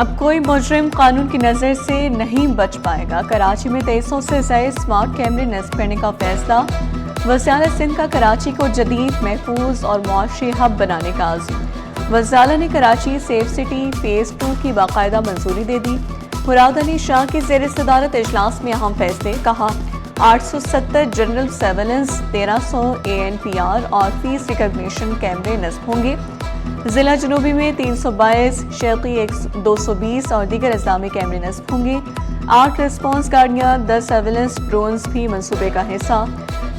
اب کوئی مجرم قانون کی نظر سے نہیں بچ پائے گا۔ کراچی میں 2300 سے زائد سمارٹ کیمرے نصب کرنے کا فیصلہ۔ وزیر اعلیٰ سندھ کا کراچی کو جدید، محفوظ اور معاشی ہب بنانے کا عزم۔ وزیر اعلیٰ نے کراچی سیف سٹی فیز 2 کی باقاعدہ منظوری دے دی۔ مراد علی شاہ کی زیر صدارت اجلاس میں اہم فیصلے، کہا 870 جنرل سرویلنس، 1300 ANPR اور فیس ریکگنیشن کیمرے نصب ہوں گے۔ ضلع جنوبی میں 322، شرقی 220 اور دیگر اضلاع میں کیمرے نصب ہوں گے۔ 8 ریسپانس گاڑیاں، 10 سرویلنس ڈرونز بھی منصوبے کا حصہ۔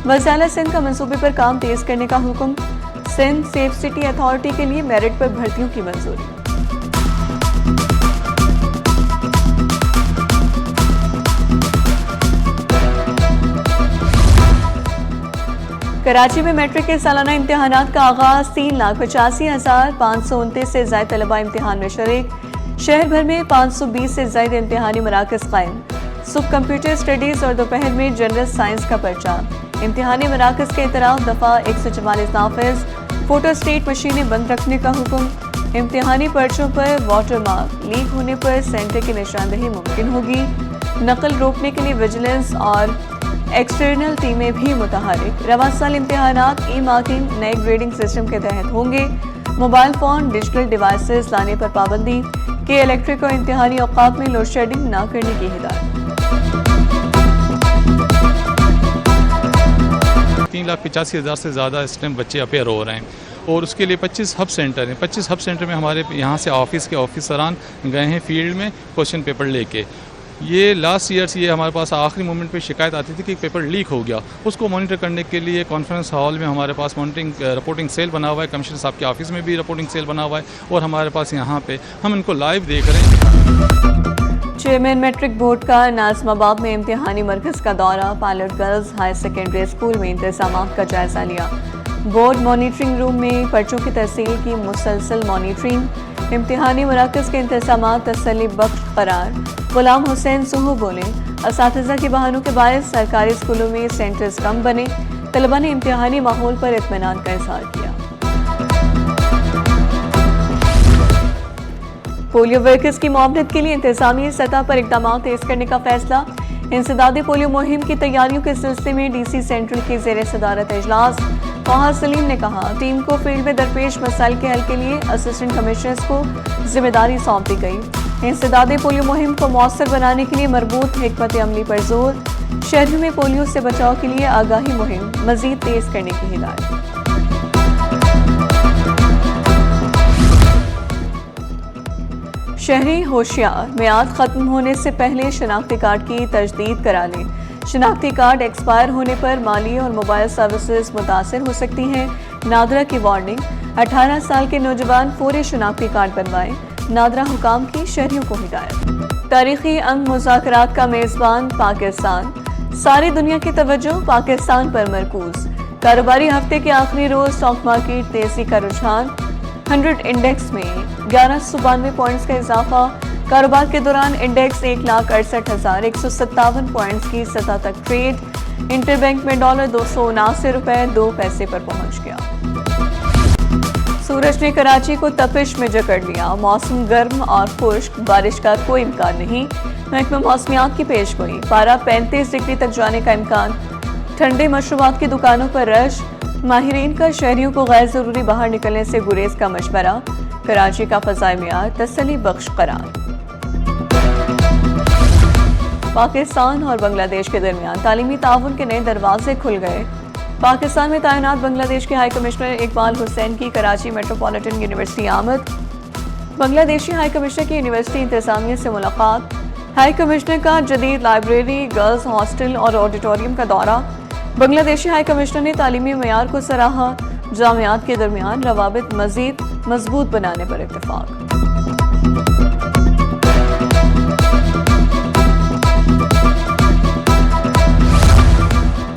وزیر اعلیٰ سندھ کا منصوبے پر کام تیز کرنے کا حکم۔ سندھ سیف سٹی اتھارٹی کے لیے میرٹ پر بھرتیوں کی منظوری۔ کراچی میں میٹرک کے سالانہ امتحانات کا آغاز۔ 3,85,529 سے زائد طلبہ امتحان میں شریک۔ شہر بھر میں 520 سے زائد امتحانی مراکز قائم۔ صبح کمپیوٹر اسٹڈیز اور دوپہر میں جنرل سائنس کا پرچہ۔ امتحانی مراکز کے اعتراف دفعہ 144 نافذ۔ فوٹو اسٹیٹ مشینیں بند رکھنے کا حکم۔ امتحانی پرچوں پر واٹر مارک لیک ہونے پر سینٹر کی نشاندہی ممکن ہوگی۔ نقل روکنے کے لیے ویجیلنس اور ایکسٹرنل ٹیمیں بھی متحرک۔ رواں سال امتحانات ای مارکنگ نئے گریڈنگ سسٹم کے تحت ہوں گے۔ موبائل فون، ڈیجیٹل ڈیوائسز لانے پر پابندی۔ کہ الیکٹرک اور امتحانی اوقات میں لوڈ شیڈنگ نہ کرنے کی ہدایت۔ 3,85,000 سے زیادہ اس ٹائم بچے اپیئر ہو رہے ہیں اور اس کے لیے 25 ہب سینٹر ہیں۔ 25 ہب سینٹر میں ہمارے یہاں سے آفس کے آفیسران گئے ہیں فیلڈ میں کوشچن پیپر لے کے۔ یہ لاسٹ ایئر سے یہ ہمارے پاس آخری مومنٹ پہ شکایت آتی تھی کہ پیپر لیک ہو گیا، اس کو مانیٹر کرنے کے لیے کانفرنس ہال میں ہمارے پاس مانیٹرنگ رپورٹنگ سیل بنا ہوا ہے۔ کمشنر صاحب کے آفس میں بھی رپورٹنگ سیل بنا ہوا ہے اور ہمارے پاس یہاں پہ ہم ان کو لائیو دیکھ رہے ہیں۔ چیئرمین میٹرک بورڈ کا ناظم آباد میں امتحانی مرکز کا دورہ۔ Pilot girls higher secondary school میں انتظامات کا جائزہ لیا۔ بورڈ مانیٹرنگ روم میں پرچوں کی ترسیل کی مسلسل مانیٹرنگ۔ امتحانی مراکز کے انتظامات تسلی بخش قرار۔ غلام حسین سہو بولے، اساتذہ کے بہانوں کے باعث سرکاری اسکولوں میں سینٹرز کم بنے۔ طلبہ نے امتحانی ماحول پر اطمینان کا اظہار کیا۔ پولیو ورکرز کی معاونت کے لیے انتظامی سطح پر اقدامات تیز کرنے کا فیصلہ۔ انسدادی پولیو مہم کی تیاریوں کے سلسلے میں ڈی سی سینٹرل کی زیر صدارت اجلاس۔ طه سلیم نے کہا ٹیم کو فیلڈ میں درپیش مسائل کے حل کے لیے اسسٹنٹ کمشنرز کو ذمہ داری سونپ دی گئی۔ انسدادی پولیو مہم کو مؤثر بنانے کے لیے مربوط حکمت عملی پر زور۔ شہریوں میں پولیو سے بچاؤ کے لیے آگاہی مہم مزید تیز کرنے کی ہدایت۔ شہری ہوشیار، میعاد ختم ہونے سے پہلے شناختی کارڈ کی تجدید کرا لیں۔ شناختی کارڈ ایکسپائر ہونے پر مالی اور موبائل سروسز متاثر ہو سکتی ہیں۔ نادرا کی وارننگ، 18 سال کے نوجوان فوری شناختی کارڈ بنوائیں۔ نادرا حکام کی شہریوں کو ہدایت۔ تاریخی انگ مذاکرات کا میزبان پاکستان، ساری دنیا کی توجہ پاکستان پر مرکوز۔ کاروباری ہفتے کے آخری روز اسٹاک مارکیٹ تیزی کا رجحان۔ 100 انڈیکس میں 1192 پوائنٹس کا اضافہ۔ کاروبار کے دوران انڈیکس 1,68,157 پوائنٹس کی سطح تک ٹریڈ۔ انٹر بینک میں ڈالر 279 روپے 2 پیسے پر پہنچ گیا۔ سورج نے کراچی کو تپش میں جکڑ لیا۔ موسم گرم اور خشک، بارش کا کوئی امکان نہیں۔ محکمہ موسمیات کی پیش گوئی، پارہ 35 ڈگری تک جانے کا امکان۔ ٹھنڈے مشروبات کی دکانوں پر رش۔ ماہرین کا شہریوں کو غیر ضروری باہر نکلنے سے گریز کا مشورہ۔ کراچی کا فضائے معیار تسلی بخش قرار۔ پاکستان اور بنگلہ دیش کے درمیان تعلیمی تعاون کے نئے دروازے کھل گئے۔ پاکستان میں تعینات بنگلہ دیش کے ہائی کمشنر اقبال حسین کی کراچی میٹروپولیٹن یونیورسٹی آمد۔ بنگلہ دیشی ہائی کمشنر کی یونیورسٹی انتظامیہ سے ملاقات۔ ہائی کمشنر کا جدید لائبریری، گرلز ہاسٹل اور آڈیٹوریم کا دورہ۔ بنگلہ دیشی ہائی کمشنر نے تعلیمی معیار کو سراہا۔ جامعات کے درمیان روابط مزید مضبوط بنانے پر اتفاق۔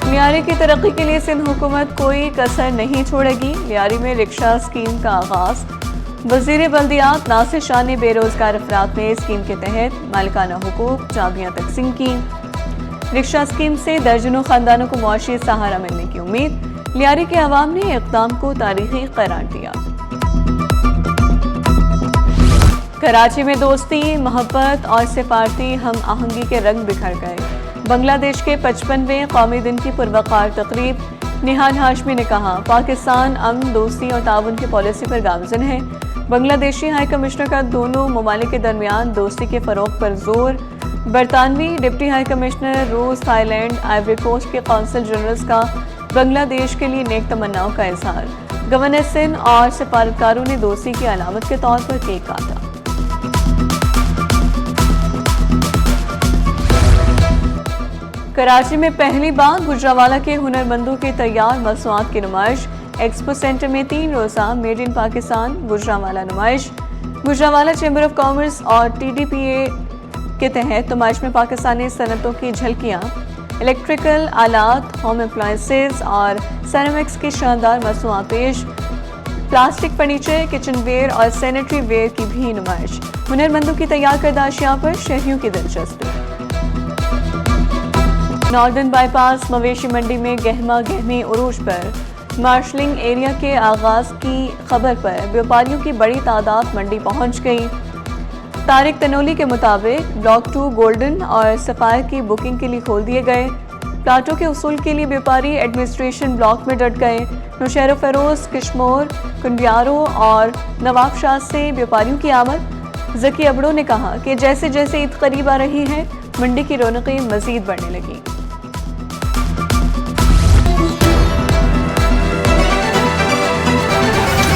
لیاری کی ترقی کے لیے سندھ حکومت کوئی کسر نہیں چھوڑے گی۔ لیاری میں رکشہ اسکیم کا آغاز۔ وزیر بلدیات ناصر شاہ نے بے روزگار افراد میں اسکیم کے تحت مالکانہ حقوق چابیاں تقسیم کی۔ رکشہ اسکیم سے درجنوں خاندانوں کو معاشی سہارا ملنے کی امید۔ لیاری کے عوام نے اقدام کو تاریخی قرار دیا۔ کراچی میں دوستی، محبت اور سفارتی ہم آہنگی کے رنگ بکھر گئے۔ بنگلہ دیش کے 55ویں قومی دن کی پروقار تقریب، نہال ہاشمی نے کہا پاکستان امن، دوستی اور تعاون کی پالیسی پر گامزن ہے۔ بنگلہ دیشی ہائی کمشنر کا دونوں ممالک کے درمیان دوستی کے فروغ پر زور۔ برطانوی ڈپٹی ہائی کمشنر روس، تھائی لینڈ، آئیوری کوسٹ کے قونصل جنرلز کا بنگلہ دیش کے لیے نیک تمناؤں کا اظہار۔ گورنر سندھ اور سفارتکاروں نے دوستی کی علامت کے طور پر کیک کاٹا۔ کراچی میں پہلی بار گجرانوالہ کے ہنرمندوں کی تیار مصنوعات کی نمائش۔ ایکسپو سینٹر میں 3 روزہ میڈ ان پاکستان گجرانوالہ نمائش۔ گجرانوالہ چیمبر آف کامرس اور TDPA کے تحت نمائش میں پاکستانی صنعتوں کی جھلکیاں، الیکٹریکل آلات، ہوم اپلائنسز اور سیرامکس کی شاندار مصنوعات پیش، پلاسٹک فرنیچر، کچن ویئر اور سینیٹری ویئر کی بھی نمائش۔ ہنرمندوں کی تیار کردہ اشیاء پر شہریوں کی دلچسپی۔ ناردرن بائی پاس مویشی منڈی میں گہما گہمی عروج پر مارشلنگ ایریا کے آغاز کی خبر پر بیوپاریوں کی بڑی تعداد منڈی پہنچ گئی۔ طارق تنولی کے مطابق بلاک 2 گولڈن اور سفائر کی بکنگ کے لیے کھول دیے گئے۔ پلاٹوں کے حصول کے لیے بیوپاری ایڈمنسٹریشن بلاک میں ڈٹ گئے۔ نوشہر و فیروز، کشمور، کنڈیارو اور نواب شاہ سے بیوپاریوں کی آمد۔ ذکی ابڑو نے کہا کہ جیسے جیسے عید قریب آ رہی ہے، منڈی کی رونقیں مزید بڑھنے لگیں۔